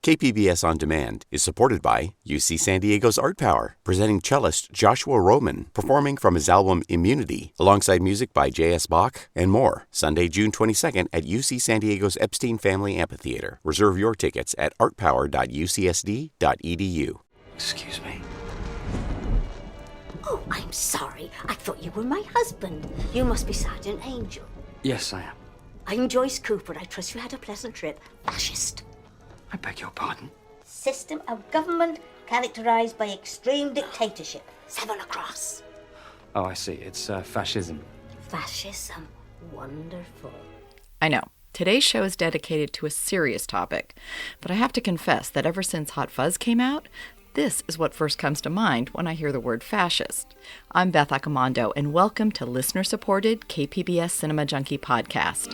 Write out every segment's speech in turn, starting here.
KPBS On Demand is supported by UC San Diego's Art Power, presenting cellist Joshua Roman, performing from his album Immunity, alongside music by J.S. Bach and more. Sunday, June 22nd at UC San Diego's Epstein Family Amphitheater. Reserve your tickets at artpower.ucsd.edu. Excuse me. Oh, I'm sorry. I thought you were my husband. You must be Sergeant Angel. Yes, I am. I'm Joyce Cooper. I trust you had a pleasant trip. Fascist. I beg your pardon? System of government characterized by extreme dictatorship. 7 across. Oh, I see. It's fascism. Fascism. Wonderful. I know. Today's show is dedicated to a serious topic, but I have to confess that ever since Hot Fuzz came out, this is what first comes to mind when I hear the word fascist. I'm Beth Accomando, and welcome to listener-supported KPBS Cinema Junkie podcast.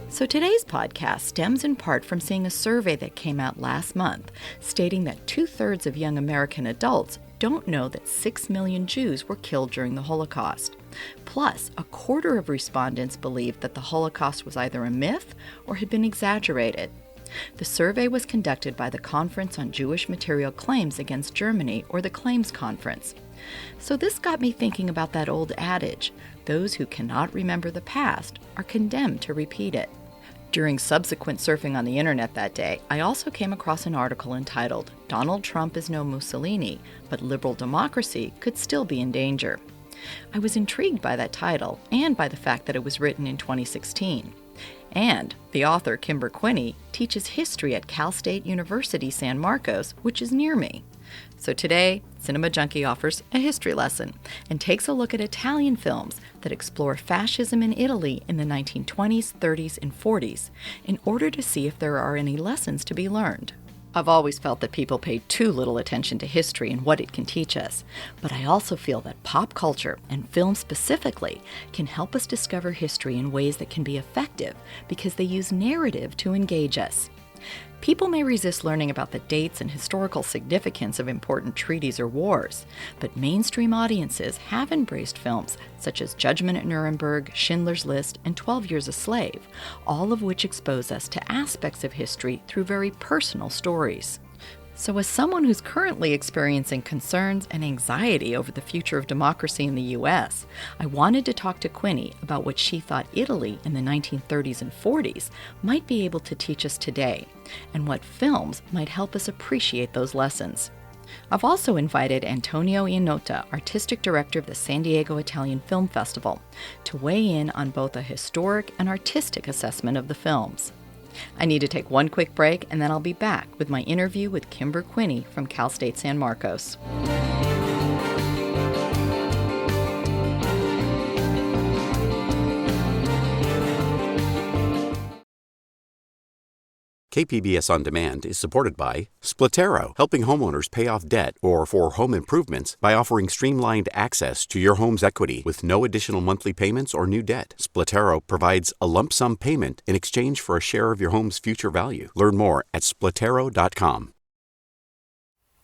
So today's podcast stems in part from seeing a survey that came out last month stating that 2/3 of young American adults don't know that 6 million Jews were killed during the Holocaust. Plus, 1/4 of respondents believed that the Holocaust was either a myth or had been exaggerated. The survey was conducted by the Conference on Jewish Material Claims Against Germany, or the Claims Conference. So this got me thinking about that old adage, those who cannot remember the past are condemned to repeat it. During subsequent surfing on the internet that day, I also came across an article entitled, "Donald Trump is no Mussolini, but liberal democracy could still be in danger." I was intrigued by that title and by the fact that it was written in 2016. And the author, Kimber Quinney, teaches history at Cal State University, San Marcos, which is near me. So today, Cinema Junkie offers a history lesson and takes a look at Italian films that explore fascism in Italy in the 1920s, 30s, and 40s in order to see if there are any lessons to be learned. I've always felt that people pay too little attention to history and what it can teach us, but I also feel that pop culture, and film specifically, can help us discover history in ways that can be effective because they use narrative to engage us. People may resist learning about the dates and historical significance of important treaties or wars, but mainstream audiences have embraced films such as Judgment at Nuremberg, Schindler's List, and 12 Years a Slave, all of which expose us to aspects of history through very personal stories. So as someone who's currently experiencing concerns and anxiety over the future of democracy in the U.S., I wanted to talk to Quinney about what she thought Italy in the 1930s and 40s might be able to teach us today, and what films might help us appreciate those lessons. I've also invited Antonio Iannotta, Artistic Director of the San Diego Italian Film Festival, to weigh in on both a historic and artistic assessment of the films. I need to take one quick break, and then I'll be back with my interview with Kimber Quinney from Cal State San Marcos. KPBS On Demand is supported by Splatero, helping homeowners pay off debt or for home improvements by offering streamlined access to your home's equity with no additional monthly payments or new debt. Splatero provides a lump sum payment in exchange for a share of your home's future value. Learn more at splatero.com.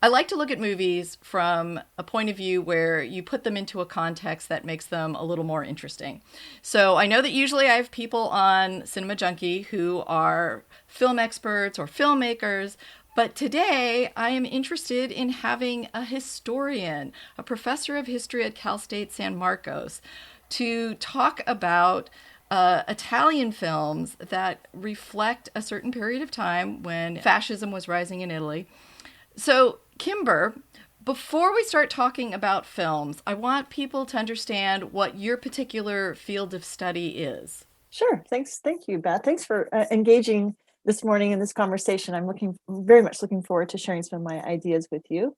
I like to look at movies from a point of view where you put them into a context that makes them a little more interesting. So I know that usually I have people on Cinema Junkie who are film experts or filmmakers, but today I am interested in having a historian, a professor of history at Cal State San Marcos, to talk about Italian films that reflect a certain period of time when fascism was rising in Italy. So, Kimber, before we start talking about films, I want people to understand what your particular field of study is. Sure. Thanks. Thank you, Beth. Thanks for engaging this morning in this conversation. I'm very much looking forward to sharing some of my ideas with you.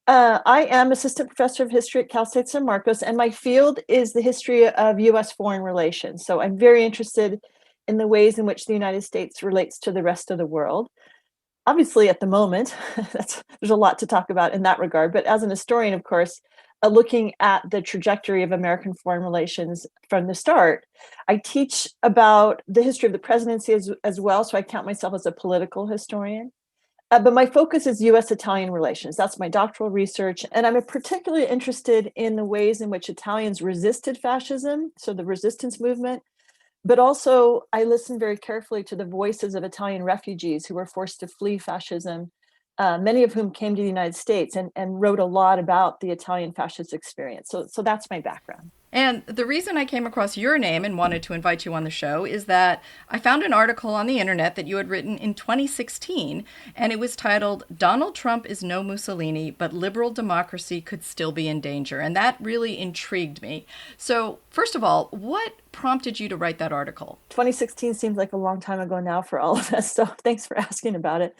I am assistant professor of history at Cal State San Marcos, and my field is the history of U.S. foreign relations. So I'm very interested in the ways in which the United States relates to the rest of the world. Obviously, at the moment, there's a lot to talk about in that regard. But as an historian, of course, looking at the trajectory of American foreign relations from the start, I teach about the history of the presidency as well. So I count myself as a political historian. But my focus is U.S.-Italian relations. That's my doctoral research. And I'm particularly interested in the ways in which Italians resisted fascism, so the resistance movement. But also, I listened very carefully to the voices of Italian refugees who were forced to flee fascism, many of whom came to the United States and wrote a lot about the Italian fascist experience. So that's my background. And the reason I came across your name and wanted to invite you on the show is that I found an article on the internet that you had written in 2016, and it was titled, "Donald Trump is no Mussolini, but liberal democracy could still be in danger." And that really intrigued me. So first of all, what prompted you to write that article? 2016 seems like a long time ago now for all of us, so thanks for asking about it.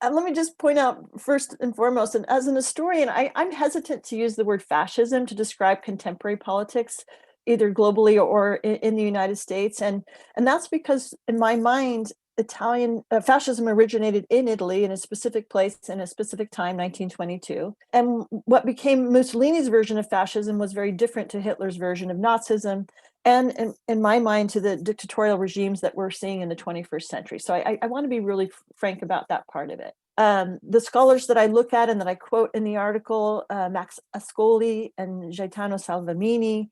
Let me just point out first and foremost, and as an historian, I'm hesitant to use the word fascism to describe contemporary politics, either globally or in the United States. And that's because in my mind, Italian fascism originated in Italy in a specific place in a specific time, 1922. And what became Mussolini's version of fascism was very different to Hitler's version of Nazism, and in my mind, to the dictatorial regimes that we're seeing in the 21st century. So I want to be really frank about that part of it. The scholars that I look at and that I quote in the article, Max Ascoli and Gaetano Salvemini,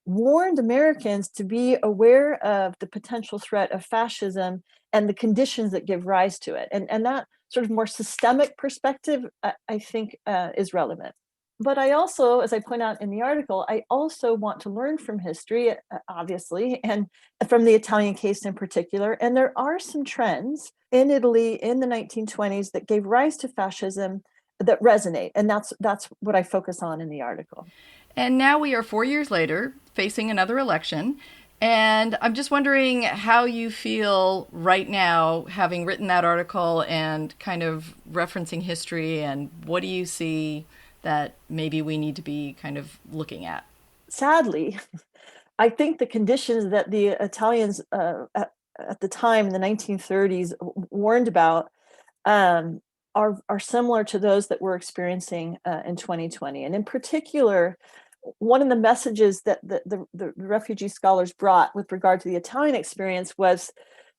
warned Americans to be aware of the potential threat of fascism and the conditions that give rise to it. And that sort of more systemic perspective, I think, is relevant. But I also, as I point out in the article, I also want to learn from history, obviously, and from the Italian case in particular. And there are some trends in Italy in the 1920s that gave rise to fascism that resonate. And that's what I focus on in the article. And now we are 4 years later, facing another election. And I'm just wondering how you feel right now, having written that article and kind of referencing history, and what do you see that maybe we need to be kind of looking at? Sadly, I think the conditions that the Italians at the time in the 1930s warned about are similar to those that we're experiencing in 2020. And in particular, one of the messages that the refugee scholars brought with regard to the Italian experience was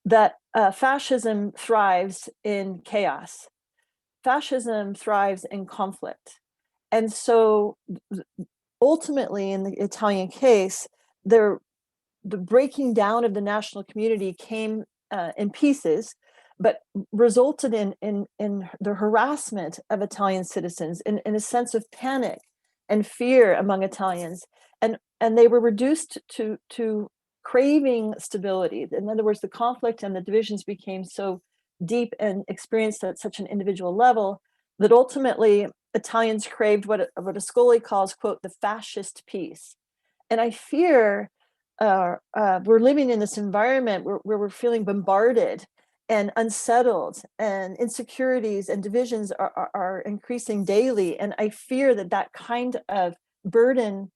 that fascism thrives in chaos. Fascism thrives in conflict. And so ultimately, in the Italian case, the breaking down of the national community came in pieces, but resulted in the harassment of Italian citizens, in a sense of panic and fear among Italians. And they were reduced to craving stability. In other words, the conflict and the divisions became so deep and experienced at such an individual level that ultimately Italians craved what Ascoli calls, quote, the fascist peace. And I fear we're living in this environment where we're feeling bombarded and unsettled, and insecurities and divisions are increasing daily. And I fear that kind of burden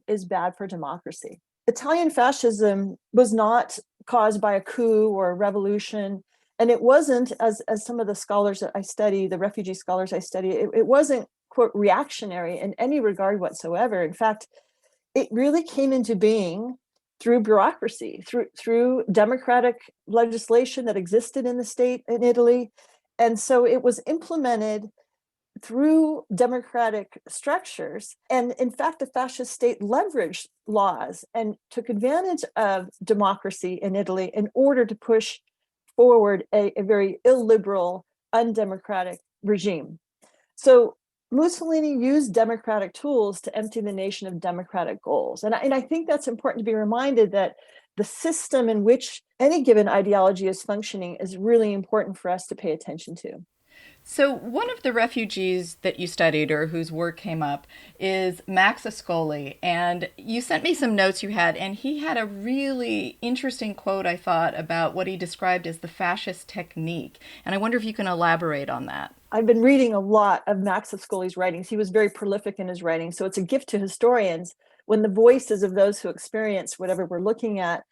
is bad for democracy. Italian fascism was not caused by a coup or a revolution. And it wasn't, as some of the scholars that I study, the refugee scholars I study, it wasn't, quote, reactionary in any regard whatsoever. In fact, it really came into being through bureaucracy, through democratic legislation that existed in the state in Italy. And so it was implemented through democratic structures. And in fact, the fascist state leveraged laws and took advantage of democracy in Italy in order to push forward a very illiberal, undemocratic regime. So Mussolini used democratic tools to empty the nation of democratic goals. And I think that's important to be reminded that the system in which any given ideology is functioning is really important for us to pay attention to. So one of the refugees that you studied, or whose work came up, is Max Ascoli. And you sent me some notes you had, and he had a really interesting quote, I thought, about what he described as the fascist technique. And I wonder if you can elaborate on that. I've been reading a lot of Max Ascoli's writings. He was very prolific in his writing. So it's a gift to historians when the voices of those who experience whatever we're looking at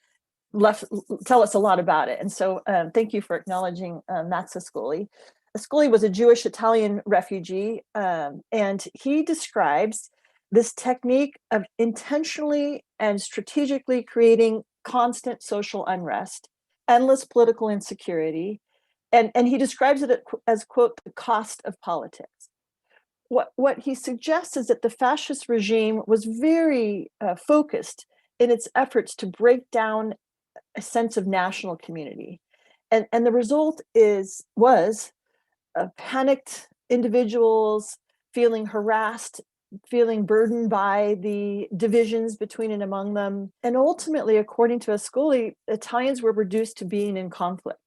tell us a lot about it. And so thank you for acknowledging Max Ascoli. Ascoli was a Jewish Italian refugee, and he describes this technique of intentionally and strategically creating constant social unrest, endless political insecurity, And he describes it as, quote, the cost of politics. What he suggests is that the fascist regime was very focused in its efforts to break down a sense of national community. And the result was panicked individuals feeling harassed, feeling burdened by the divisions between and among them. And ultimately, according to Ascoli, Italians were reduced to being in conflict.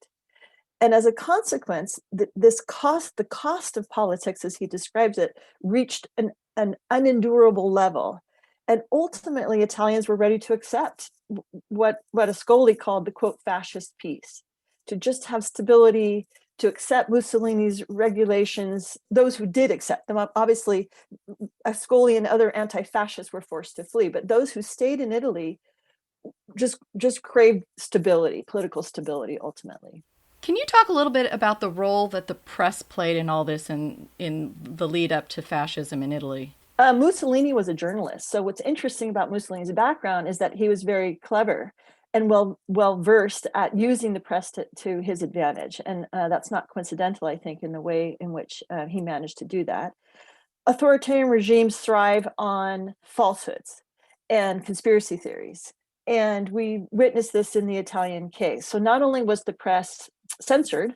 And as a consequence, the cost of politics, as he describes it, reached an unendurable level. And ultimately, Italians were ready to accept what Ascoli called the, quote, fascist peace, to just have stability, to accept Mussolini's regulations, those who did accept them. Obviously, Ascoli and other anti-fascists were forced to flee, but those who stayed in Italy just craved stability, political stability, ultimately. Can you talk a little bit about the role that the press played in all this in the lead up to fascism in Italy? Mussolini was a journalist. So what's interesting about Mussolini's background is that he was very clever and well versed at using the press to his advantage. And that's not coincidental, I think, in the way in which he managed to do that. Authoritarian regimes thrive on falsehoods and conspiracy theories. And we witnessed this in the Italian case. So not only was the press censored,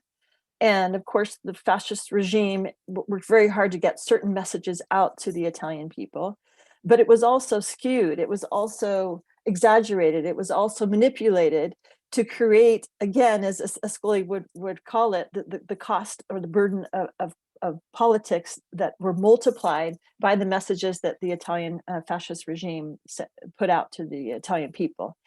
and of course, the fascist regime worked very hard to get certain messages out to the Italian people, but it was also skewed. It was also exaggerated. It was also manipulated to create, again, as Ascoli would call it, the cost or the burden of politics that were multiplied by the messages that the Italian fascist regime put out to the Italian people.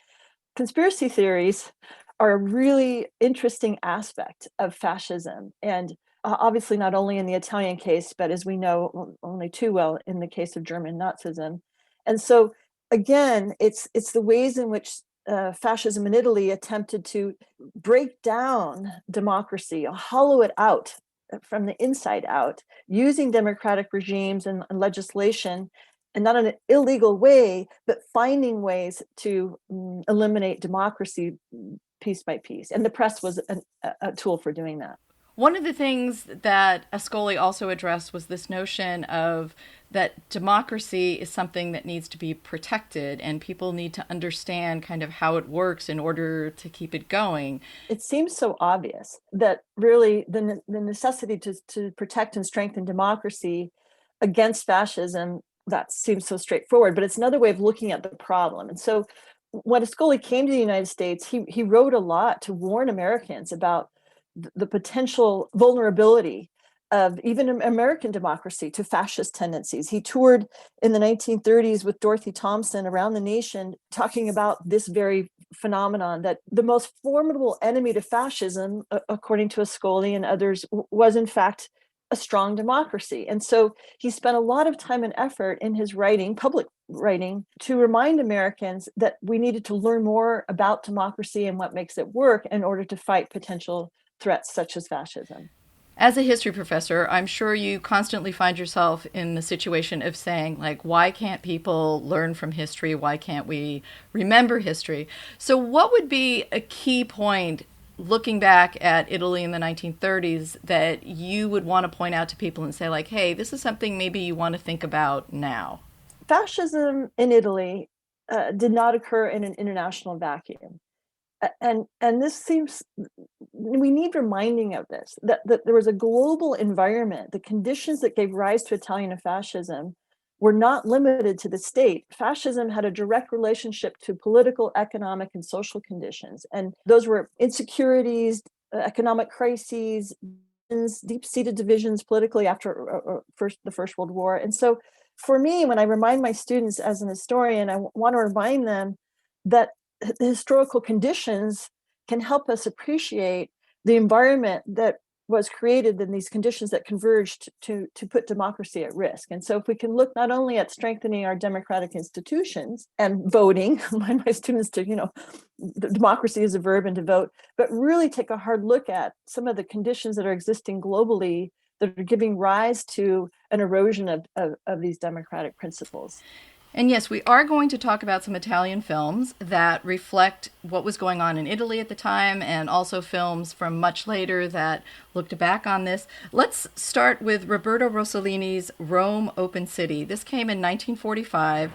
Conspiracy theories are a really interesting aspect of fascism. And obviously not only in the Italian case, but as we know only too well in the case of German Nazism. And so again, it's the ways in which fascism in Italy attempted to break down democracy, hollow it out from the inside out, using democratic regimes and legislation, and not in an illegal way, but finding ways to eliminate democracy piece by piece. And the press was a tool for doing that. One of the things that Ascoli also addressed was this notion of that democracy is something that needs to be protected and people need to understand kind of how it works in order to keep it going. It seems so obvious that really the necessity to protect and strengthen democracy against fascism, that seems so straightforward, but it's another way of looking at the problem. And so when Ascoli came to the United States, he wrote a lot to warn Americans about the potential vulnerability of even American democracy to fascist tendencies. He toured in the 1930s with Dorothy Thompson around the nation, talking about this very phenomenon, that the most formidable enemy to fascism, according to Ascoli and others, was in fact a strong democracy. And so he spent a lot of time and effort in his writing, public writing, to remind Americans that we needed to learn more about democracy and what makes it work in order to fight potential threats such as fascism. As a history professor, I'm sure you constantly find yourself in the situation of saying, like, why can't people learn from history? Why can't we remember history? So what would be a key point looking back at Italy in the 1930s that you would want to point out to people and say, like, hey, this is something maybe you want to think about now? Fascism in Italy did not occur in an international vacuum. And this seems, we need reminding of this, that there was a global environment. The conditions that gave rise to Italian fascism were not limited to the state. Fascism had a direct relationship to political, economic, and social conditions. And those were insecurities, economic crises, deep-seated divisions politically after the First World War. And so for me, when I remind my students as an historian, I want to remind them that the historical conditions can help us appreciate the environment that was created in these conditions that converged to put democracy at risk. And so if we can look not only at strengthening our democratic institutions and voting, remind my students to, democracy is a verb and to vote, but really take a hard look at some of the conditions that are existing globally that are giving rise to an erosion of these democratic principles. And yes, we are going to talk about some Italian films that reflect what was going on in Italy at the time, and also films from much later that looked back on this. Let's start with Roberto Rossellini's Rome, Open City. This came in 1945.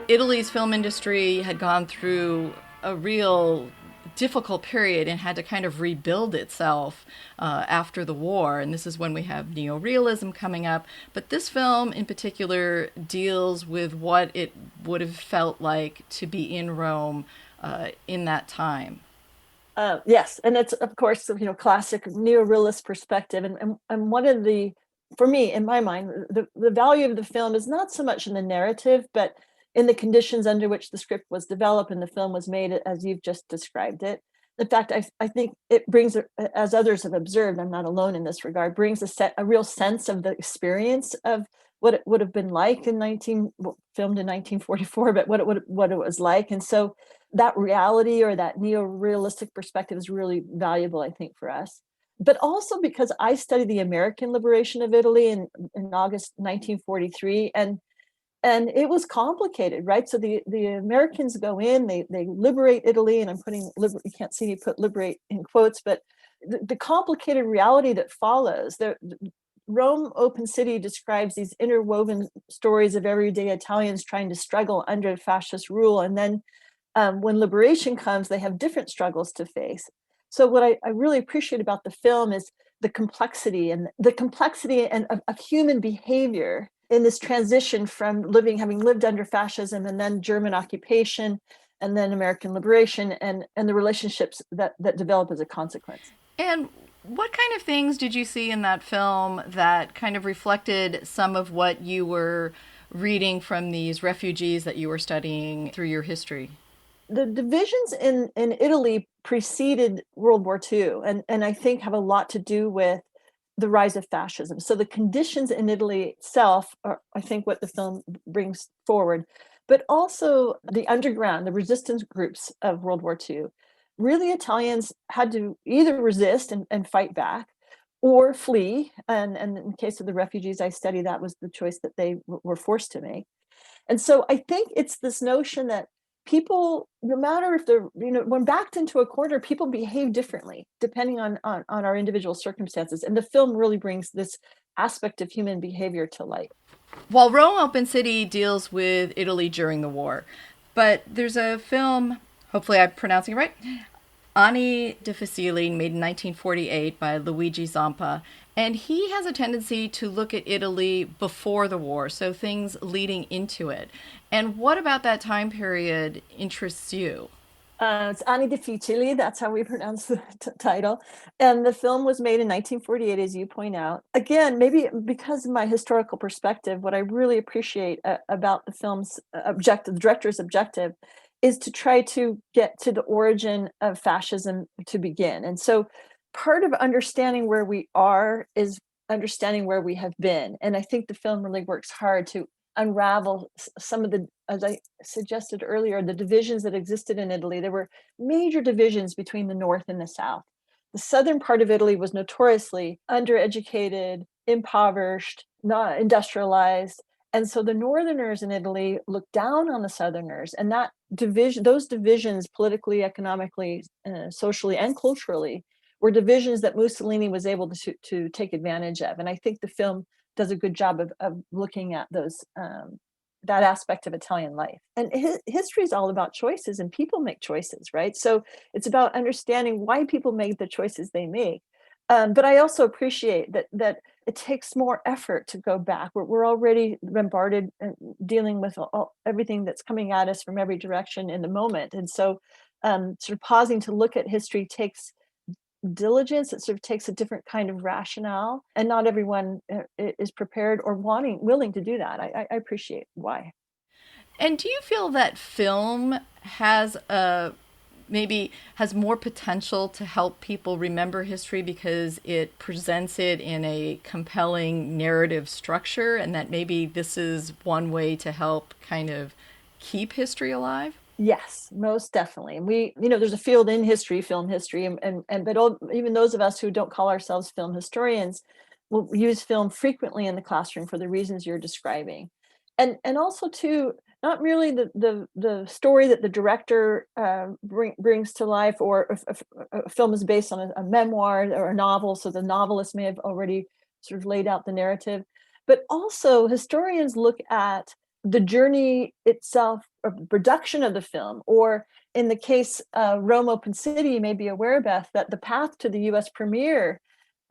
Italy's film industry had gone through a real difficult period and had to kind of rebuild itself after the war. And this is when we have neorealism coming up. But this film in particular deals with what it would have felt like to be in Rome in that time. Yes, and it's of course classic neorealist perspective, and one of the, for me, in my mind, the value of the film is not so much in the narrative, but in the conditions under which the script was developed and the film was made, as you've just described it. In fact, I think it brings, as others have observed, I'm not alone in this regard, brings a real sense of the experience of what it would have been like filmed in 1944, but what it was like. And so that reality or that neo-realistic perspective is really valuable, I think, for us. But also because I studied the American liberation of Italy in August 1943, and it was complicated, right? So the Americans go in, they liberate Italy, and I'm putting, you can't see me put liberate in quotes, but the complicated reality that follows. The Rome, Open City describes these interwoven stories of everyday Italians trying to struggle under fascist rule. And then when liberation comes, they have different struggles to face. So what I really appreciate about the film is the complexity and of human behavior in this transition from having lived under fascism and then German occupation and then American liberation, and the relationships that develop as a consequence. And what kind of things did you see in that film that kind of reflected some of what you were reading from these refugees that you were studying through your history? The divisions in Italy preceded World War II, and I think have a lot to do with the rise of fascism. So the conditions in Italy itself are, I think, what the film brings forward, but also the underground, the resistance groups of World War II. Really, Italians had to either resist and fight back or flee. And in the case of the refugees I study, that was the choice that they were forced to make. And so I think it's this notion that people, no matter if they're, when backed into a corner, people behave differently depending on our individual circumstances. And the film really brings this aspect of human behavior to light. While Rome, Open City deals with Italy during the war, but there's a film, hopefully I'm pronouncing it right, Anni Difficilli, made in 1948 by Luigi Zampa, and he has a tendency to look at Italy before the war, so things leading into it. And what about that time period interests you? It's Anni Difficilli, that's how we pronounce the title. And the film was made in 1948, as you point out. Again, maybe because of my historical perspective, what I really appreciate about the film's objective, the director's objective, is to try to get to the origin of fascism to begin. And so part of understanding where we are is understanding where we have been. And I think the film really works hard to unravel some of the, as I suggested earlier, the divisions that existed in Italy. There were major divisions between the North and the South. The southern part of Italy was notoriously undereducated, impoverished, not industrialized. And so the Northerners in Italy looked down on the Southerners, and that division, those divisions politically, economically, socially, and culturally were divisions that Mussolini was able to take advantage of. And I think the film does a good job of looking at those that aspect of Italian life. And history is all about choices, and people make choices, right? So it's about understanding why people make the choices they make. But I also appreciate that it takes more effort to go back. We're already bombarded and dealing with everything that's coming at us from every direction in the moment. And so sort of pausing to look at history takes diligence. It sort of takes a different kind of rationale, and not everyone is prepared or willing to do that. I appreciate why. And do you feel that film has maybe has more potential to help people remember history because it presents it in a compelling narrative structure, and that maybe this is one way to help kind of keep history alive? Yes, most definitely. And there's a field in history, film history, even those of us who don't call ourselves film historians will use film frequently in the classroom for the reasons you're describing. And also too, not merely the story that the director brings to life, or if a film is based on a memoir or a novel, so the novelist may have already sort of laid out the narrative, but also historians look at the journey itself, of the production of the film, or in the case Rome Open City, you may be aware, Beth, that the path to the US premiere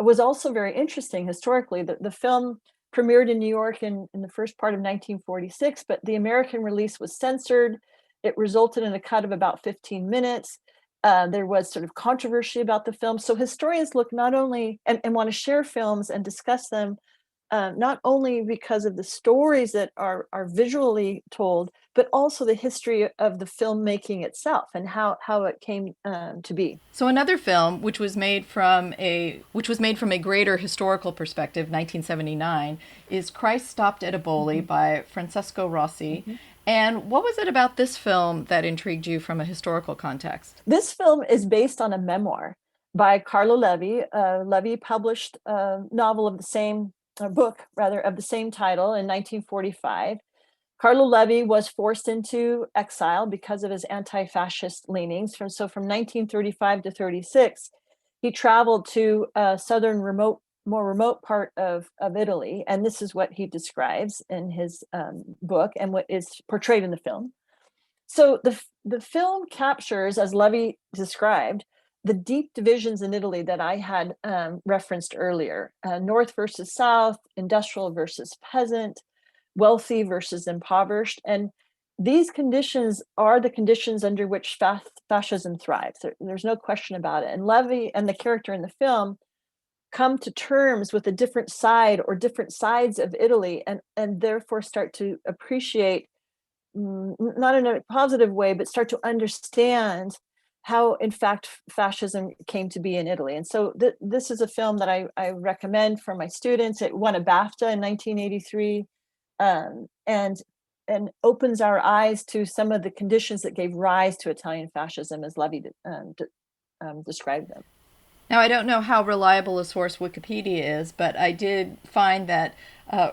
was also very interesting historically. The film premiered in New York in the first part of 1946, but the American release was censored. It resulted in a cut of about 15 minutes. There was sort of controversy about the film. So historians look not only and want to share films and discuss them, not only because of the stories that are visually told, but also the history of the filmmaking itself and how it came to be. So another film, which was made from a greater historical perspective, 1979, is Christ Stopped at Eboli by Francesco Rossi. Mm-hmm. And what was it about this film that intrigued you from a historical context? This film is based on a memoir by Carlo Levi. Levi published a novel of the same book, rather, of the same title in 1945. Carlo Levi was forced into exile because of his anti-fascist leanings. From 1935 to 36, he traveled to a southern more remote part of Italy. And this is what he describes in his book and what is portrayed in the film. So the film captures, as Levi described, the deep divisions in Italy that I had referenced earlier, North versus South, industrial versus peasant, wealthy versus impoverished. And these conditions are the conditions under which fascism thrives. There's no question about it. And Levi and the character in the film come to terms with a different side or different sides of Italy, and therefore start to appreciate, not in a positive way, but start to understand how, in fact, fascism came to be in Italy. And so this is a film that I recommend for my students. It won a BAFTA in 1983, and opens our eyes to some of the conditions that gave rise to Italian fascism, as Levi described them. Now, I don't know how reliable a source Wikipedia is, but I did find that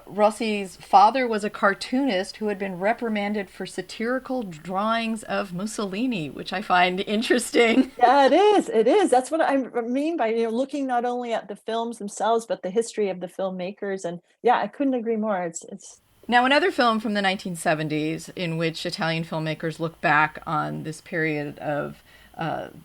Rossi's father was a cartoonist who had been reprimanded for satirical drawings of Mussolini, which I find interesting. Yeah, it is. It is. That's what I mean by looking not only at the films themselves, but the history of the filmmakers. And yeah, I couldn't agree more. It's Now, another film from the 1970s in which Italian filmmakers look back on this period of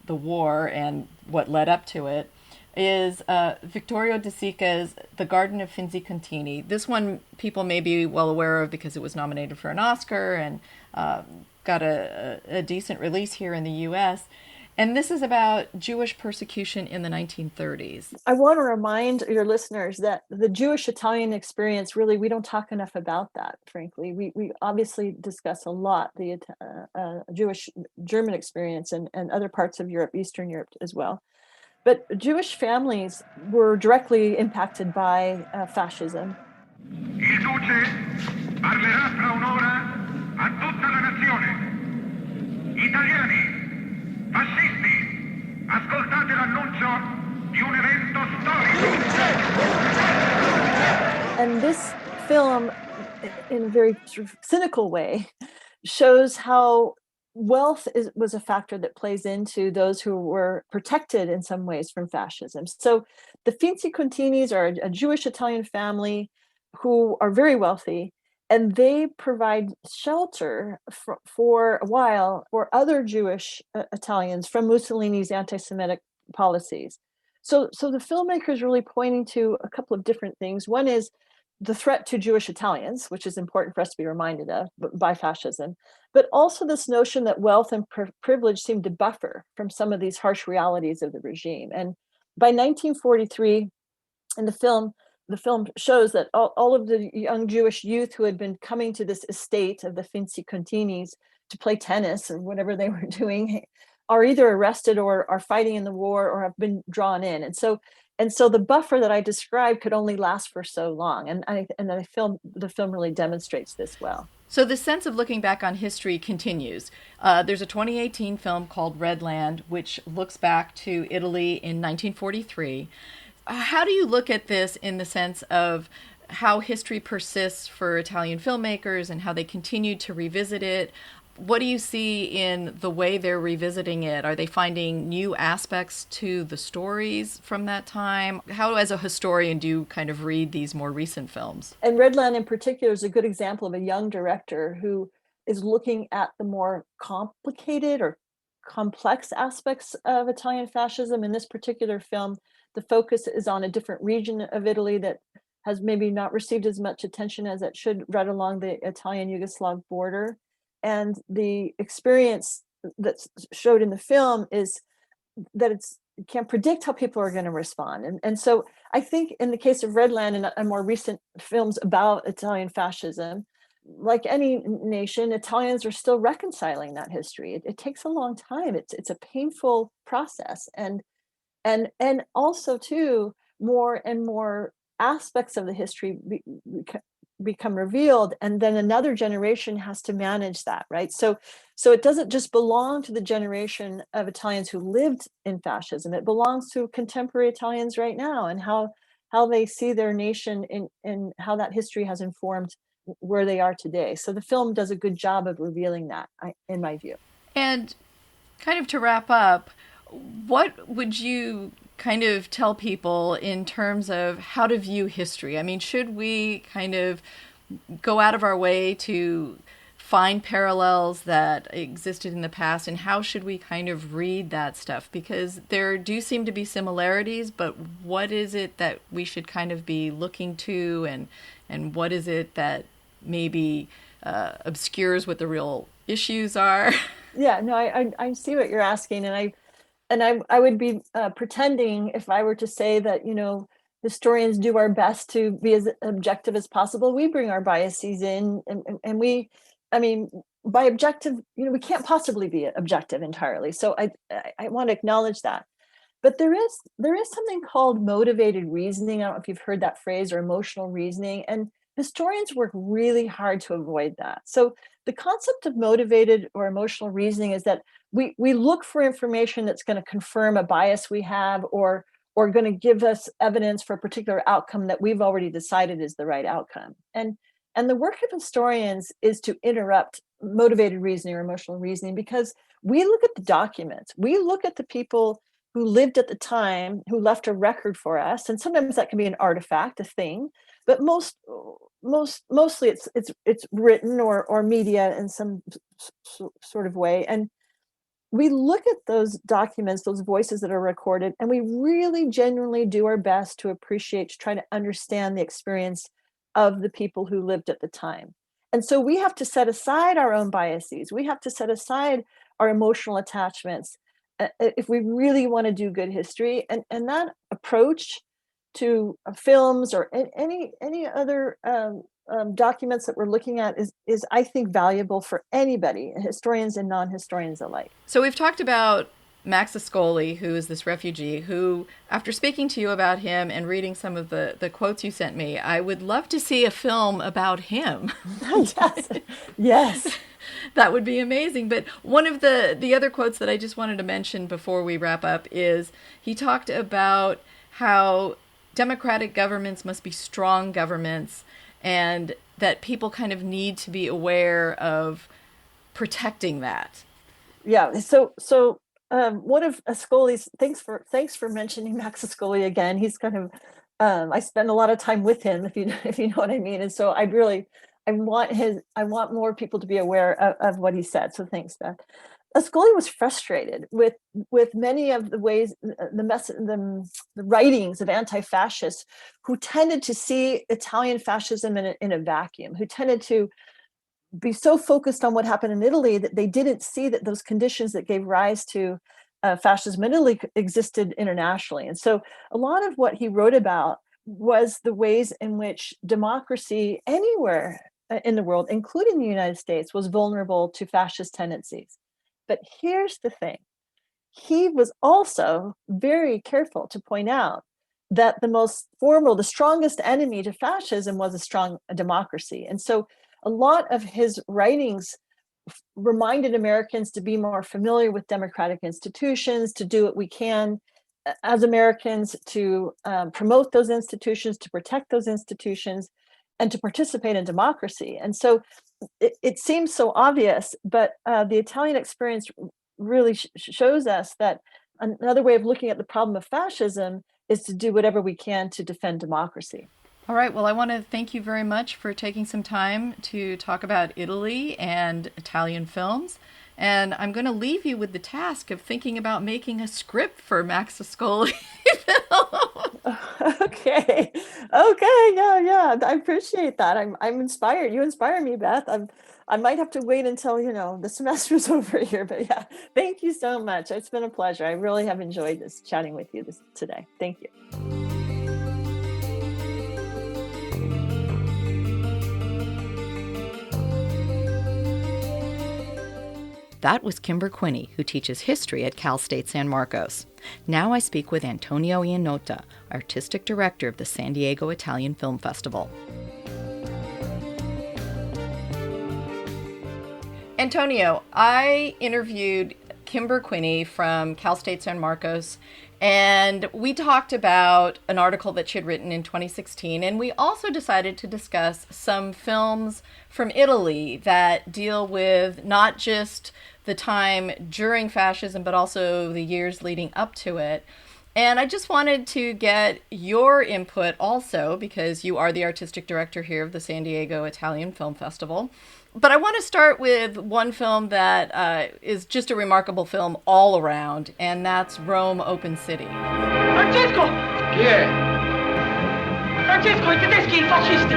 the war and what led up to it is Vittorio De Sica's The Garden of Finzi-Continis. This one people may be well aware of because it was nominated for an Oscar and got a decent release here in the U.S. And this is about Jewish persecution in the 1930s. I want to remind your listeners that the Jewish-Italian experience, really, we don't talk enough about that, frankly. We obviously discuss a lot the Jewish-German experience and other parts of Europe, Eastern Europe as well. But Jewish families were directly impacted by fascism. Il Duce parlerà fra un'ora a tutta la nazione. Italiani, fascisti, ascoltate l'annuncio di un evento storico. And this film, in a very sort of cynical way, shows how wealth was a factor that plays into those who were protected in some ways from fascism. So the Finzi-Continis are a Jewish-Italian family who are very wealthy, and they provide shelter for a while for other Jewish Italians from Mussolini's anti-Semitic policies. So the filmmaker is really pointing to a couple of different things. One is the threat to Jewish Italians, which is important for us to be reminded of by fascism, but also this notion that wealth and privilege seem to buffer from some of these harsh realities of the regime. And by 1943, in the film shows that all of the young Jewish youth who had been coming to this estate of the Finzi-Continis to play tennis or whatever they were doing are either arrested or are fighting in the war or have been drawn in. And so the buffer that I described could only last for so long. And the film really demonstrates this well. So the sense of looking back on history continues. There's a 2018 film called Red Land, which looks back to Italy in 1943. How do you look at this in the sense of how history persists for Italian filmmakers and how they continue to revisit it? What do you see in the way they're revisiting it? Are they finding new aspects to the stories from that time? How, as a historian, do you kind of read these more recent films? And Redland in particular is a good example of a young director who is looking at the more complicated or complex aspects of Italian fascism. In this particular film, the focus is on a different region of Italy that has maybe not received as much attention as it should, right along the Italian-Yugoslav border. And the experience that's showed in the film is that you can't predict how people are going to respond. And so I think in the case of Redland and more recent films about Italian fascism, like any nation, Italians are still reconciling that history. It takes a long time. It's a painful process. And also too, more and more aspects of the history become revealed, and then another generation has to manage that, right? So it doesn't just belong to the generation of Italians who lived in fascism. It belongs to contemporary Italians right now, and how they see their nation and how that history has informed where they are today. So the film does a good job of revealing that, in my view. And kind of to wrap up, what would you kind of tell people in terms of how to view history? I mean, should we kind of go out of our way to find parallels that existed in the past, and how should we kind of read that stuff? Because there do seem to be similarities, but what is it that we should kind of be looking to, and what is it that maybe obscures what the real issues are? Yeah, no, I see what you're asking, and I would be pretending if I were to say that, historians do our best to be as objective as possible. We bring our biases in, and by objective, we can't possibly be objective entirely. So I want to acknowledge that. But there is something called motivated reasoning. I don't know if you've heard that phrase, or emotional reasoning, and historians work really hard to avoid that. So the concept of motivated or emotional reasoning is that we look for information that's going to confirm a bias we have, or going to give us evidence for a particular outcome that we've already decided is the right outcome. And the work of historians is to interrupt motivated reasoning or emotional reasoning, because we look at the documents, we look at the people who lived at the time, who left a record for us, and sometimes that can be an artifact, a thing, but mostly it's written or media in some sort of way. And we look at those documents, those voices that are recorded, and we really genuinely do our best to appreciate, to try to understand the experience of the people who lived at the time. And so we have to set aside our own biases. We have to set aside our emotional attachments if we really want to do good history. And that approach to films or any other documents that we're looking at is I think valuable for anybody, historians and non-historians alike. So we've talked about Max Ascoli, who is this refugee who, after speaking to you about him and reading some of the quotes you sent me, I would love to see a film about him. Yes. That would be amazing. But one of the other quotes that I just wanted to mention before we wrap up is he talked about how democratic governments must be strong governments, and that people kind of need to be aware of protecting that. Yeah. So one of Ascoli's, thanks for mentioning Max Ascoli again. He's kind of I spend a lot of time with him, if you know what I mean. And so I want more people to be aware of what he said. So thanks, Beth. Ascoli was frustrated with many of the ways, the writings of anti-fascists who tended to see Italian fascism in a vacuum, who tended to be so focused on what happened in Italy that they didn't see that those conditions that gave rise to fascism in Italy existed internationally. And so a lot of what he wrote about was the ways in which democracy anywhere in the world, including the United States, was vulnerable to fascist tendencies. But here's the thing. He was also very careful to point out that the strongest enemy to fascism was a strong democracy. And so a lot of his writings reminded Americans to be more familiar with democratic institutions, to do what we can as Americans to promote those institutions, to protect those institutions, and to participate in democracy. And so it seems so obvious, but the Italian experience really shows us that another way of looking at the problem of fascism is to do whatever we can to defend democracy. All right. Well, I want to thank you very much for taking some time to talk about Italy and Italian films. And I'm going to leave you with the task of thinking about making a script for Max Ascoli film. Okay. Yeah. I appreciate that. I'm inspired. You inspire me, Beth. I might have to wait until, the semester's over here, but yeah, thank you so much. It's been a pleasure. I really have enjoyed this chatting with you today. Thank you. That was Kimber Quinney, who teaches history at Cal State San Marcos. Now I speak with Antonio Iannotta, artistic director of the San Diego Italian Film Festival. Antonio, I interviewed Kimber Quinney from Cal State San Marcos, and we talked about an article that she had written in 2016, and we also decided to discuss some films from Italy that deal with not just the time during fascism, but also the years leading up to it. And I just wanted to get your input also, because you are the artistic director here of the San Diego Italian Film Festival. But I want to start with one film that is just a remarkable film all around, and that's Rome Open City. Francesco! Chi è? Francesco, i tedeschi, i fascisti!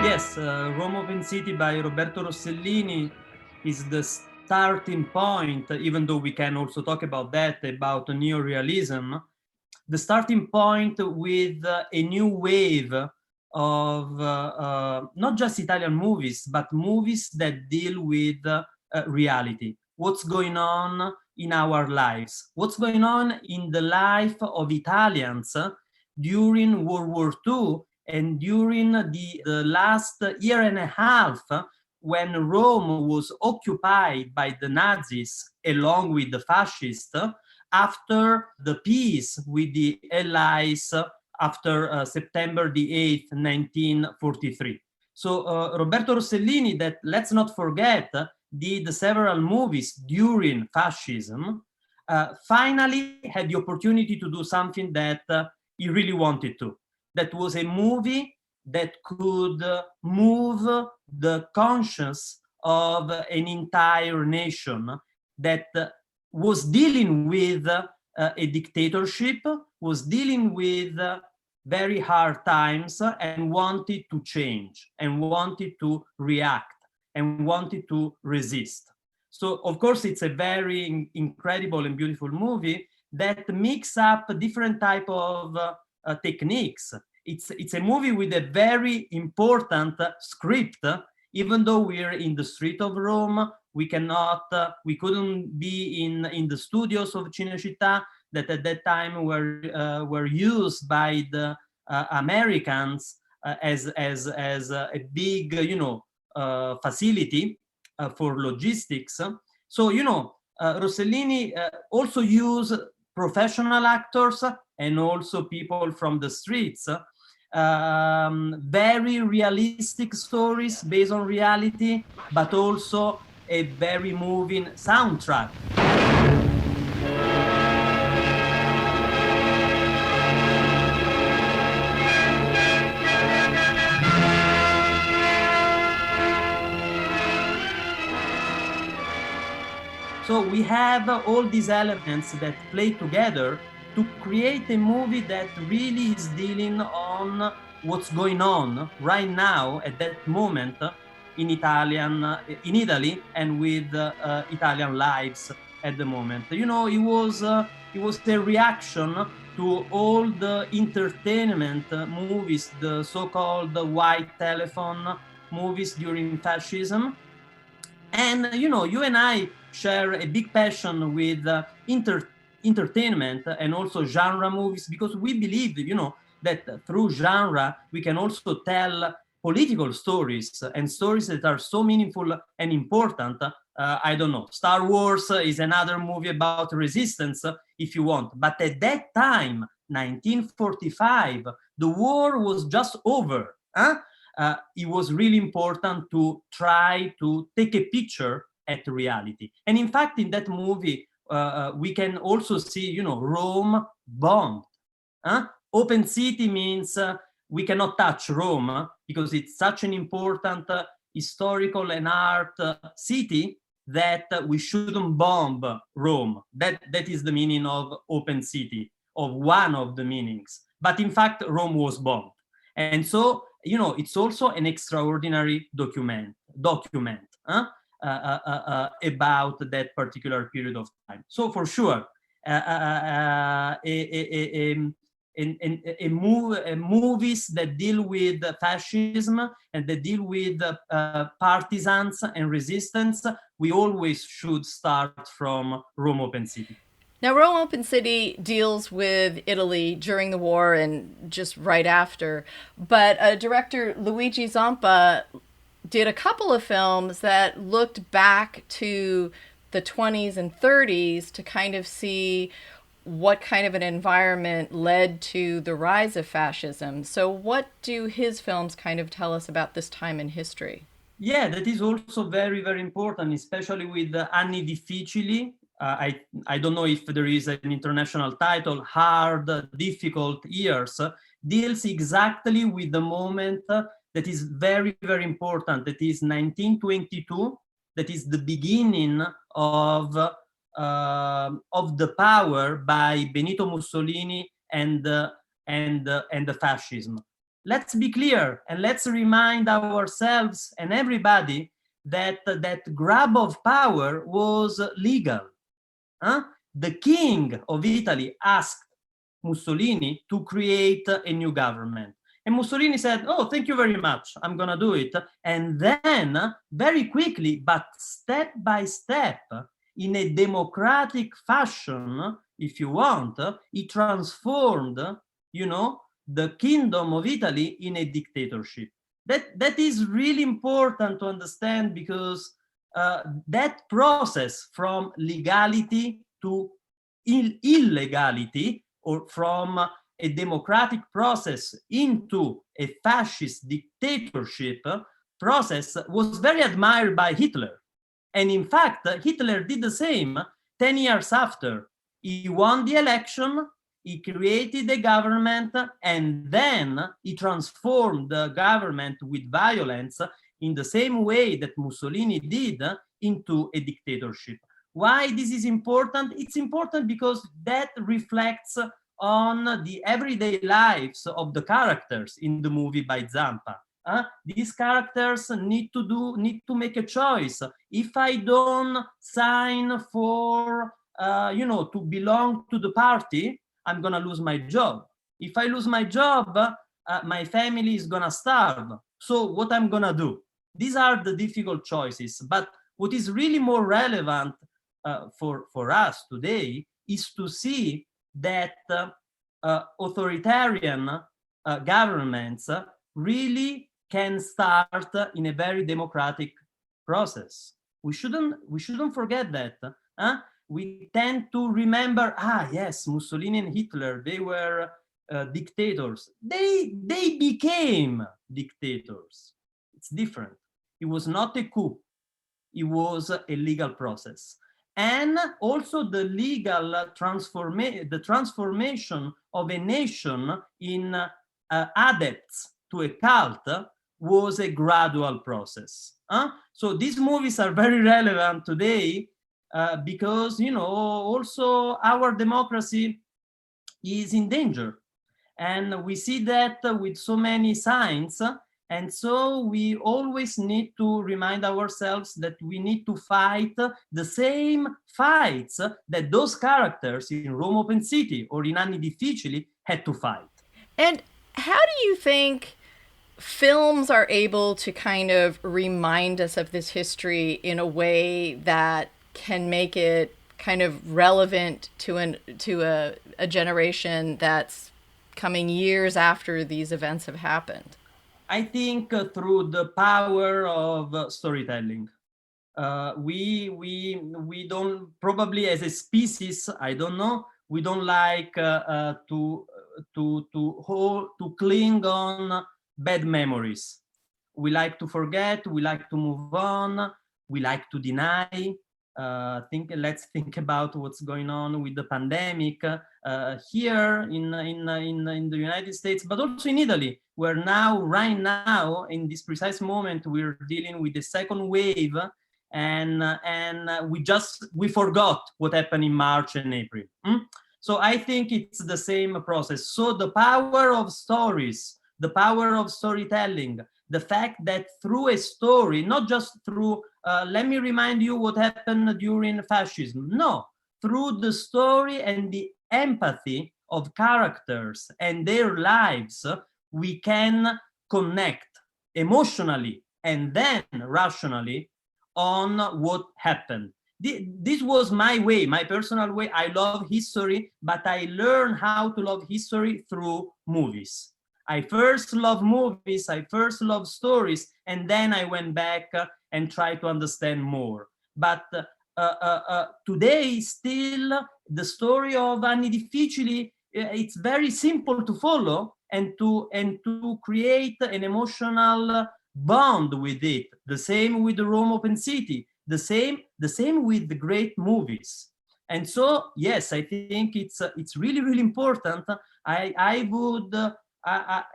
Yes, Rome Open City by Roberto Rossellini is the starting point, even though we can also talk about that, about neorealism, the starting point with a new wave of not just Italian movies, but movies that deal with reality. What's going on in our lives? What's going on in the life of Italians during World War II and during the last year and a half when Rome was occupied by the Nazis along with the fascists after the peace with the Allies after September the 8th, 1943. So Roberto Rossellini, that let's not forget, did several movies during fascism, finally had the opportunity to do something that he really wanted to. That was a movie that could move the conscience of an entire nation that was dealing with a dictatorship, was dealing with very hard times and wanted to change and wanted to react and wanted to resist. So, of course, it's a very incredible and beautiful movie that mix up different type of techniques. It's a movie with a very important script. Even though we're in the street of Rome, we couldn't be in the studios of Cinecittà that at that time were used by the Americans as a big, facility for logistics. So, Rossellini also used professional actors and also people from the streets. Very realistic stories based on reality, but also a very moving soundtrack. So we have all these elements that play together to create a movie that really is dealing on what's going on right now at that moment in Italy and with Italian lives at the moment. It was a reaction to all the entertainment movies, the so-called white telephone movies during fascism. And, you and I share a big passion with entertainment and also genre movies, because we believe, that through genre, we can also tell political stories and stories that are so meaningful and important. I don't know, Star Wars is another movie about resistance, if you want. But at that time, 1945, the war was just over. It was really important to try to take a picture at reality. And in fact, in that movie, we can also see, Rome bombed. Open city means we cannot touch Rome because it's such an important historical and art city that we shouldn't bomb Rome. That is the meaning of open city, of one of the meanings. But in fact, Rome was bombed. And so, it's also an extraordinary document about that particular period of time. So for sure, movies that deal with fascism and that deal with partisans and resistance, we always should start from Rome Open City. Now, Rome Open City deals with Italy during the war and just right after, but director Luigi Zampa did a couple of films that looked back to the 20s and 30s to kind of see what kind of an environment led to the rise of fascism. So what do his films kind of tell us about this time in history? Yeah, that is also very, very important, especially with Anni Difficilli. I don't know if there is an international title, Hard, Difficult Years, deals exactly with the moment that is very, very important. That is 1922. That is the beginning of the power by Benito Mussolini and the fascism. Let's be clear and let's remind ourselves and everybody that that grab of power was legal. The king of Italy asked Mussolini to create a new government. And Mussolini said, "Oh, thank you very much. I'm going to do it." And then very quickly, but step by step, in a democratic fashion, if you want, he transformed, the kingdom of Italy in a dictatorship. That is really important to understand because that process from legality to illegality, or from a democratic process into a fascist dictatorship process, was very admired by Hitler. And in fact, Hitler did the same 10 years after. He won the election, he created a government, and then he transformed the government with violence in the same way that Mussolini did into a dictatorship. Why this is important? It's important because that reflects on the everyday lives of the characters in the movie by Zampa. These characters need to make a choice. If I don't sign for, to belong to the party, I'm gonna lose my job. If I lose my job, my family is gonna starve. So what I'm gonna do? These are the difficult choices. But what is really more relevant for us today is to see that authoritarian governments really can start in a very democratic process. We shouldn't forget that. We tend to remember, yes, Mussolini and Hitler, they were dictators. They became dictators. It's different. It was not a coup. It was a legal process. And also the legal transformation of a nation in adepts to a cult was a gradual process. So these movies are very relevant today because, also our democracy is in danger. And we see that with so many signs. And so we always need to remind ourselves that we need to fight the same fights that those characters in Rome Open City or in Anni Difficilli had to fight. And how do you think films are able to kind of remind us of this history in a way that can make it kind of relevant to a generation that's coming years after these events have happened? I think through the power of storytelling. We don't, probably as a species, I don't know, we don't like to cling on bad memories. We like to forget, we like to move on, we like to deny. Let's think about what's going on with the pandemic here in the United States, but also in Italy, where right now, in this precise moment, we're dealing with the second wave, and we forgot what happened in March and April. So I think it's the same process. So the power of stories, the power of storytelling, the fact that through a story, not just through, let me remind you what happened during fascism. No, through the story and the empathy of characters and their lives, we can connect emotionally and then rationally on what happened. This was my way, my personal way. I love history, but I learned how to love history through movies. I first love movies, I first love stories, and then I went back and tried to understand more. But today, still, the story of Anni Difficilli, it's very simple to follow and to create an emotional bond with it. The same with the Rome Open City. The same with the great movies. And so, yes, I think it's really, really important. I would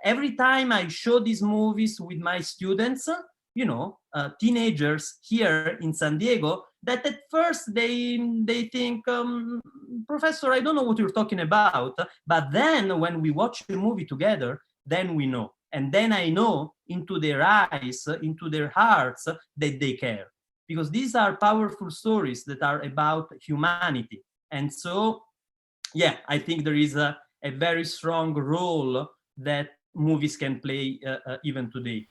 every time I show these movies with my students, teenagers here in San Diego, that at first they think, Professor, I don't know what you're talking about. But then when we watch the movie together, then we know. And then I know into their eyes, into their hearts, that they care. Because these are powerful stories that are about humanity. And so, yeah, I think there is a very strong role that movies can play even today.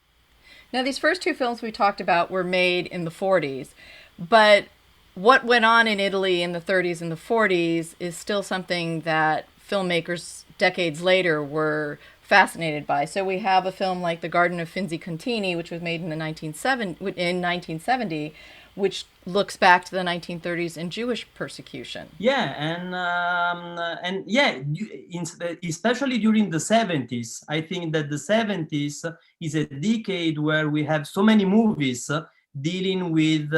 Now, these first two films we talked about were made in the 40s, but what went on in Italy in the 30s and the 40s is still something that filmmakers decades later were fascinated by. So we have a film like The Garden of Finzi-Continis, which was made in 1970, which looks back to the 1930s and Jewish persecution. Yeah, and yeah, especially during the 70s, I think that the 70s is a decade where we have so many movies dealing with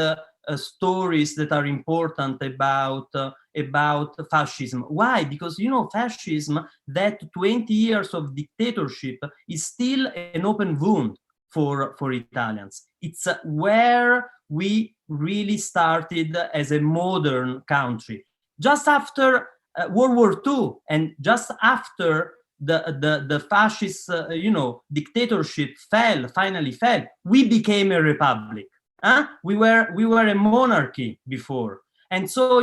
stories that are important about fascism. Why? Because, fascism, that 20 years of dictatorship, is still an open wound for Italians. It's where we really started as a modern country. Just after World War II, and just after the fascist, dictatorship finally fell, we became a republic. We were a monarchy before. And so,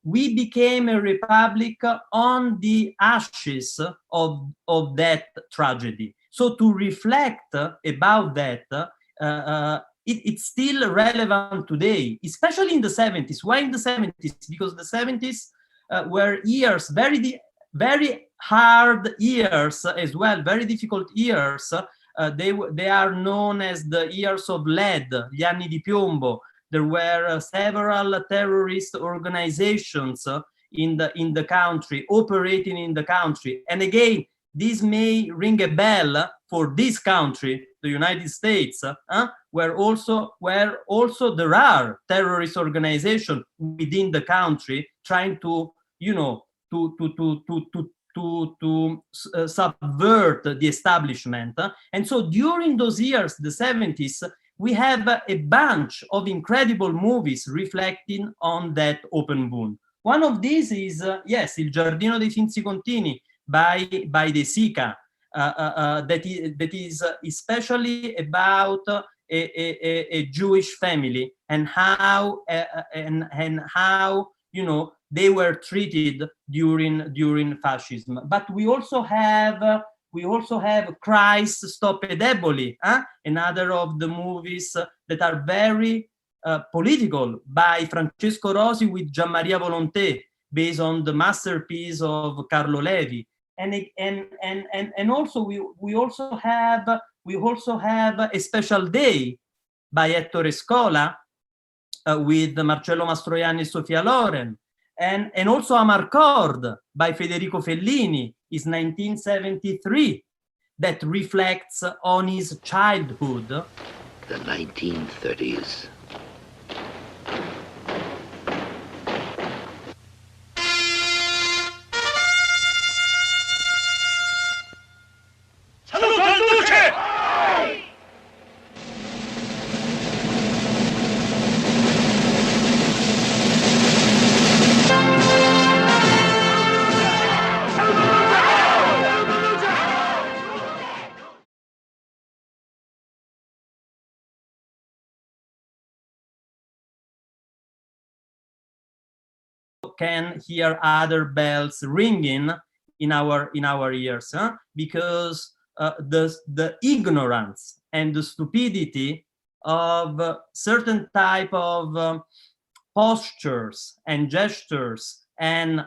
we became a republic on the ashes of that tragedy. So to reflect about that, it's still relevant today, especially in the 70s. Why in the 70s? Because the 70s were years, very hard years as well, very difficult years. They are known as the years of lead, gli anni di piombo. There were several terrorist organizations in the country, operating in the country. And again, this may ring a bell for this country, the United States, where also there are terrorist organizations within the country trying to subvert the establishment. And so during those years, the 70s, we have a bunch of incredible movies reflecting on that open wound. One of these is, Il Giardino dei Finzi-Continis by De Sica, that is especially about a Jewish family and how they were treated during fascism. But we also have Christ Stopped Eboli, another of the movies that are very political, by Francesco Rosi with Gianmaria Volonté, based on the masterpiece of Carlo Levi. And also we also have we also have A Special Day by Ettore Scola with Marcello Mastroianni and Sofia Loren, and also Amarcord by Federico Fellini is 1973, that reflects on his childhood. The 1930s. Can hear other bells ringing in our ears, because the ignorance and the stupidity of certain type of postures and gestures and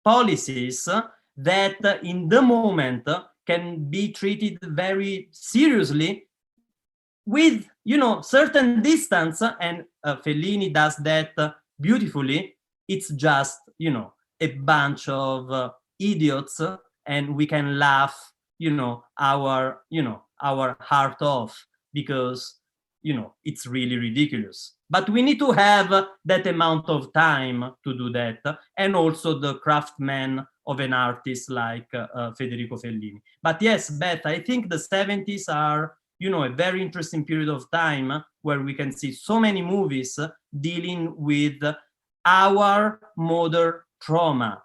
policies that in the moment can be treated very seriously with, certain distance, and Fellini does that beautifully. It's just, a bunch of idiots, and we can laugh, our heart off, because, it's really ridiculous. But we need to have that amount of time to do that, and also the craftsman of an artist like Federico Fellini. But yes, Beth, I think the 70s are, a very interesting period of time where we can see so many movies dealing with our modern trauma.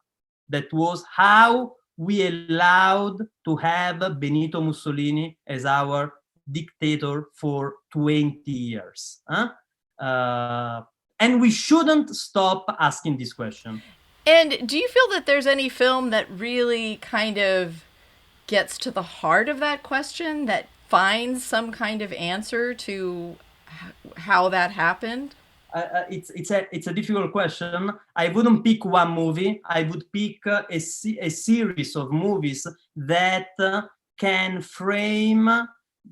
That was how we allowed to have Benito Mussolini as our dictator for 20 years. And we shouldn't stop asking this question. And do you feel that there's any film that really kind of gets to the heart of that question, that finds some kind of answer to how that happened? It's a difficult question. I wouldn't pick one movie. I would pick a series of movies that can frame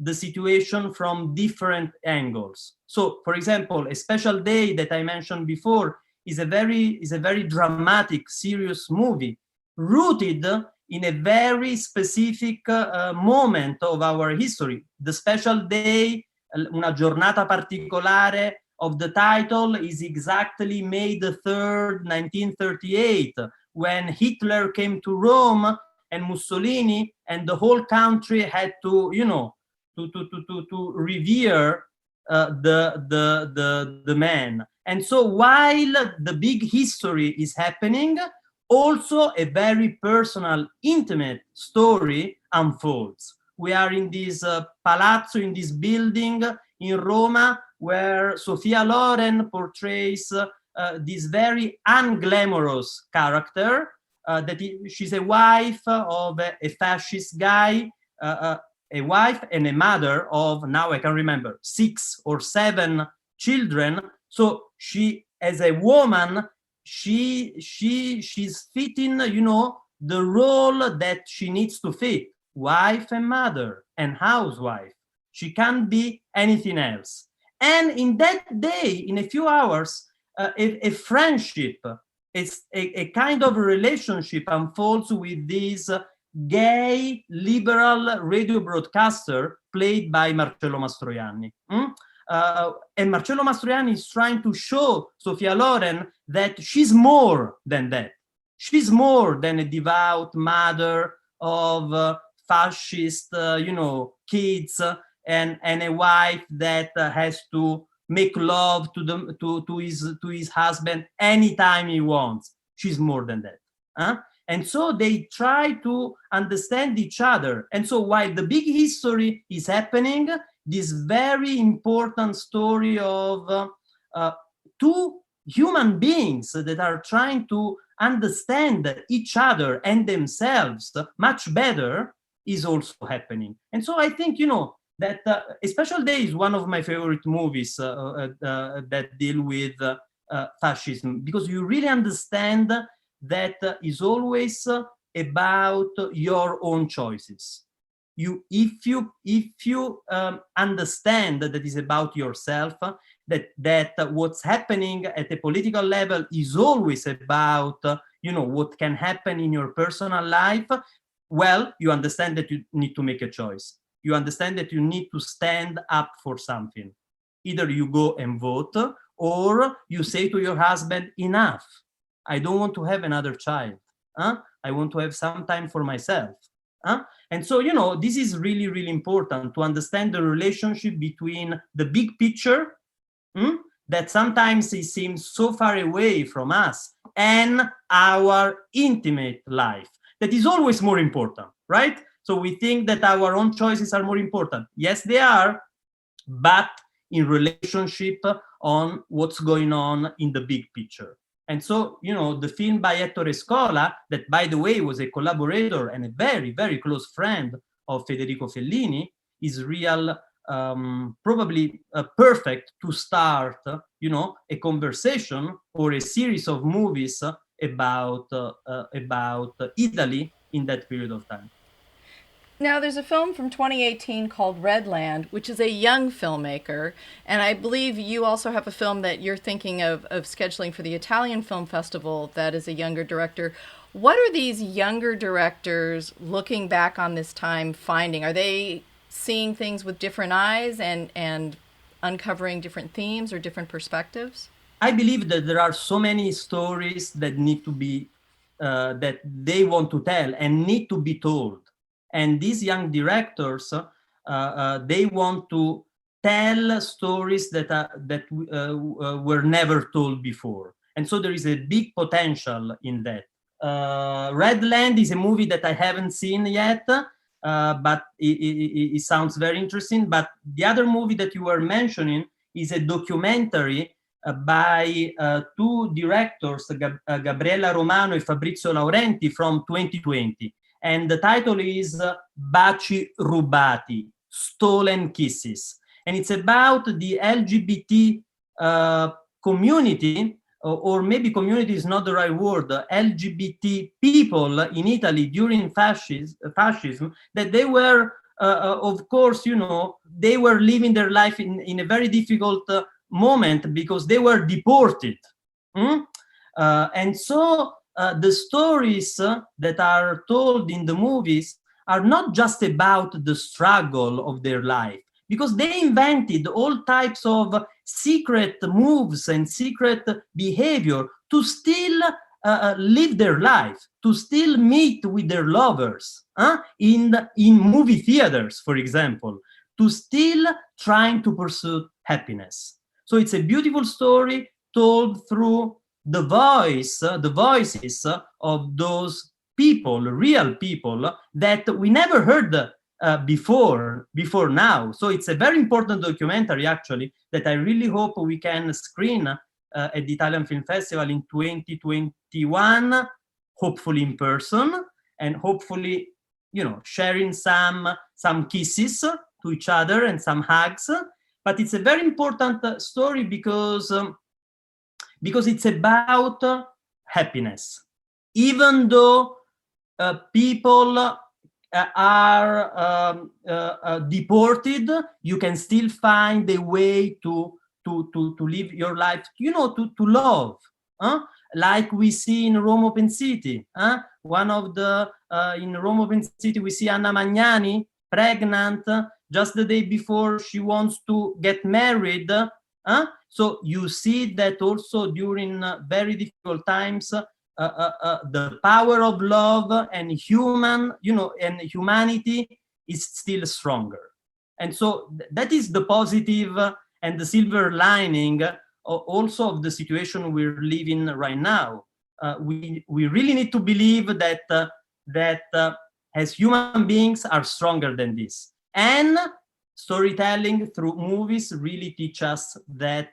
the situation from different angles. So, for example, A Special Day that I mentioned before is a very dramatic, serious movie, rooted in a very specific moment of our history. The Special Day, una giornata particolare, of the title is exactly May the 3rd, 1938, when Hitler came to Rome and Mussolini and the whole country had to, to revere the man. And so while the big history is happening, also a very personal, intimate story unfolds. We are in this palazzo, in this building in Roma, where Sofia Loren portrays this very unglamorous character, she's a wife of a fascist guy, a wife and a mother of, now I can remember, 6 or 7 children. So she, as a woman, she's fitting, the role that she needs to fit, wife and mother and housewife. She can't be anything else. And in that day, in a few hours, a friendship, it's a kind of relationship unfolds with this gay liberal radio broadcaster played by Marcello Mastroianni. And Marcello Mastroianni is trying to show Sofia Loren that she's more than that. She's more than a devout mother of fascist, kids, and a wife that has to make love to his husband anytime he wants. She's more than that. And so they try to understand each other. And so while the big history is happening, this very important story of 2 human beings that are trying to understand each other and themselves much better is also happening. And so I think, that A Special Day is one of my favorite movies that deal with fascism, because you really understand that is always about your own choices. if you understand that it is about yourself, that what's happening at the political level is always about what can happen in your personal life, well, you understand that you need to make a choice. You understand that you need to stand up for something. Either you go and vote, or you say to your husband, enough, I don't want to have another child. I want to have some time for myself. And so, this is really, really important to understand the relationship between the big picture, that sometimes it seems so far away from us, and our intimate life. That is always more important, right? So we think that our own choices are more important. Yes, they are, but in relationship on what's going on in the big picture. And so, the film by Ettore Scola, that, by the way, was a collaborator and a very, very close friend of Federico Fellini, is probably perfect to start, a conversation or a series of movies about Italy in that period of time. Now, there's a film from 2018 called Redland, which is a young filmmaker, and I believe you also have a film that you're thinking of scheduling for the Italian Film Festival that is a younger director. What are these younger directors looking back on this time finding? Are they seeing things with different eyes and uncovering different themes or different perspectives? I believe that there are so many stories that need to be, that they want to tell and need to be told. And these young directors, they want to tell stories that were never told before. And so there is a big potential in that. Redland is a movie that I haven't seen yet, but it sounds very interesting. But the other movie that you were mentioning is a documentary by two directors, Gabriella Romano and Fabrizio Laurenti, from 2020. And the title is Baci Rubati, Stolen Kisses. And it's about the LGBT community, or maybe community is not the right word, LGBT people in Italy during fascism, that they were, of course, they were living their life in a very difficult moment because they were deported. And so the stories that are told in the movies are not just about the struggle of their life, because they invented all types of secret moves and secret behavior to still live their life, to still meet with their lovers in movie theaters, for example, to still trying to pursue happiness. So it's a beautiful story told through the voices of those people, real people that we never heard before now. So it's a very important documentary, actually, that I really hope we can screen at the Italian Film Festival in 2021, hopefully in person, and hopefully, sharing some kisses to each other and some hugs. But it's a very important story because it's about happiness. Even though people are deported, you can still find a way to live your life, to love. Like we see in Rome Open City. One of the, in Rome Open City, we see Anna Magnani, pregnant, just the day before she wants to get married. So you see that also during very difficult times, the power of love and and humanity is still stronger. And so that is the positive and the silver lining also of the situation we're living right now. We really need to believe that as human beings are stronger than this. And storytelling through movies really teach us that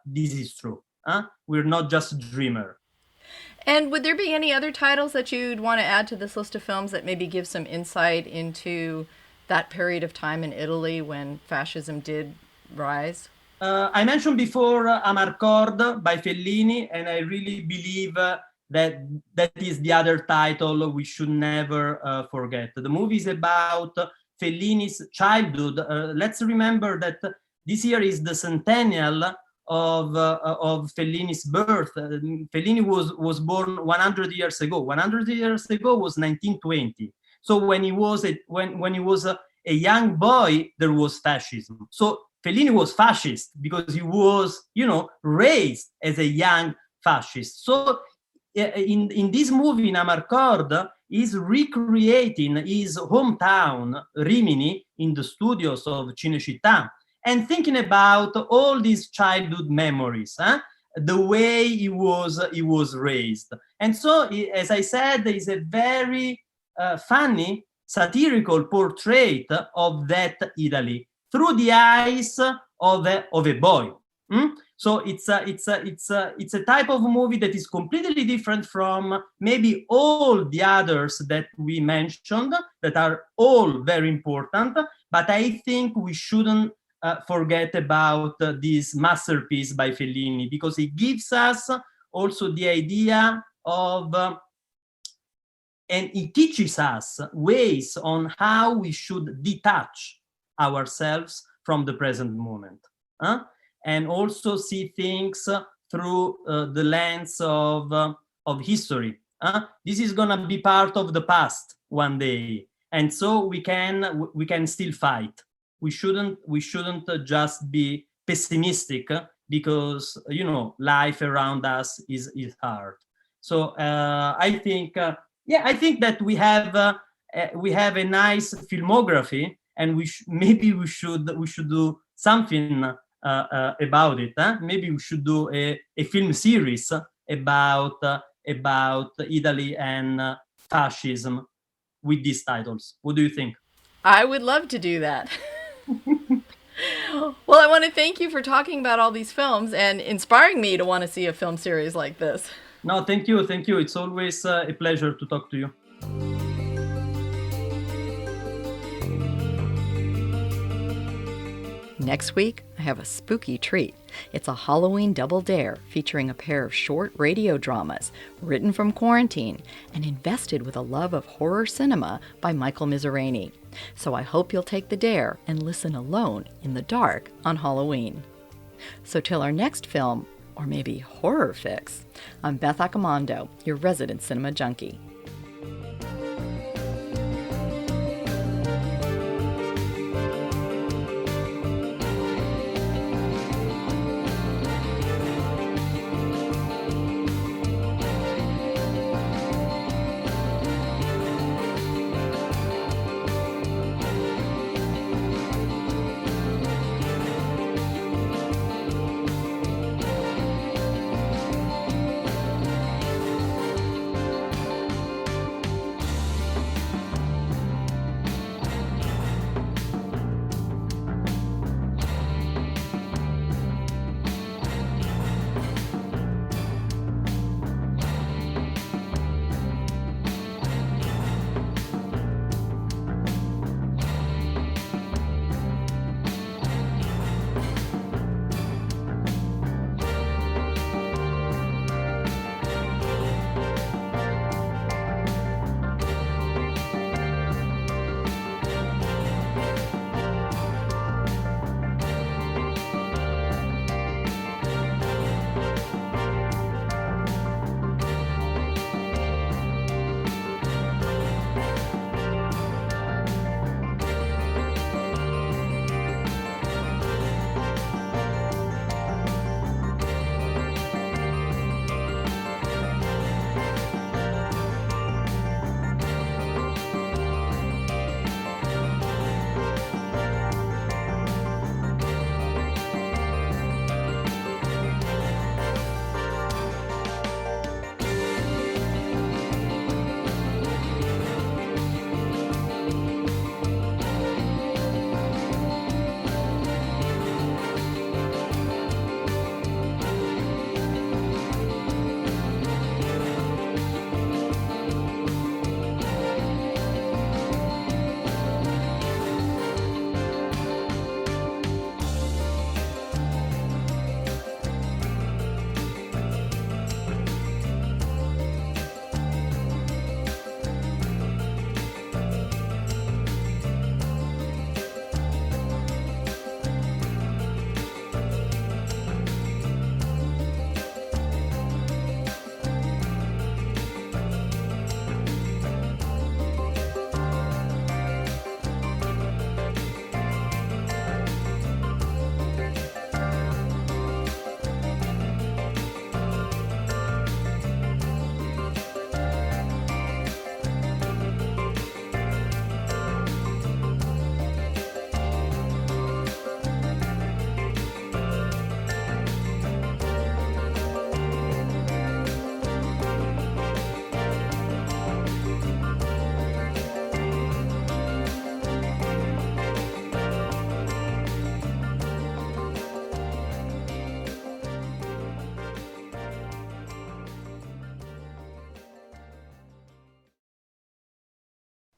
this is true. We're not just dreamer. And would there be any other titles that you'd want to add to this list of films that maybe give some insight into that period of time in Italy when fascism did rise? I mentioned before Amarcord by Fellini, and I really believe That is the other title we should never forget. The movie is about Fellini's childhood. Let's remember that this year is the centennial of Fellini's birth. Fellini was born 100 years ago. 100 years ago was 1920. So when he was a young boy, there was fascism. So Fellini was fascist because he was, raised as a young fascist. So in this movie, in Amarcord, is recreating his hometown, Rimini, in the studios of Cinecittà, and thinking about all these childhood memories, the way he was raised. And so, as I said, is a very funny, satirical portrait of that Italy through the eyes of a boy. So it's a type of movie that is completely different from maybe all the others that we mentioned, that are all very important. But I think we shouldn't forget about this masterpiece by Fellini, because it gives us also the idea of, and it teaches us ways on how we should detach ourselves from the present moment. And also see things through the lens of history. This is gonna be part of the past one day, and so we can still fight. We shouldn't just be pessimistic because life around us is hard. So I think that we have a nice filmography, and maybe we should do something about it. Maybe we should do a film series about Italy and fascism with these titles. What do you think? I would love to do that. Well, I want to thank you for talking about all these films and inspiring me to want to see a film series like this. No, thank you. It's always a pleasure to talk to you. Next week, I have a spooky treat. It's a Halloween double dare featuring a pair of short radio dramas written from quarantine and invested with a love of horror cinema by Michael Miserani. So I hope you'll take the dare and listen alone in the dark on Halloween. So till our next film, or maybe horror fix, I'm Beth Accomando, your resident cinema junkie.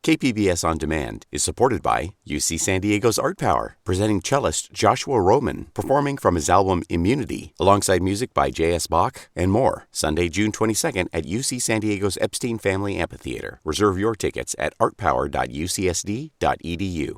KPBS On Demand is supported by UC San Diego's Art Power, presenting cellist Joshua Roman, performing from his album Immunity, alongside music by J.S. Bach and more. Sunday, June 22nd at UC San Diego's Epstein Family Amphitheater. Reserve your tickets at artpower.ucsd.edu.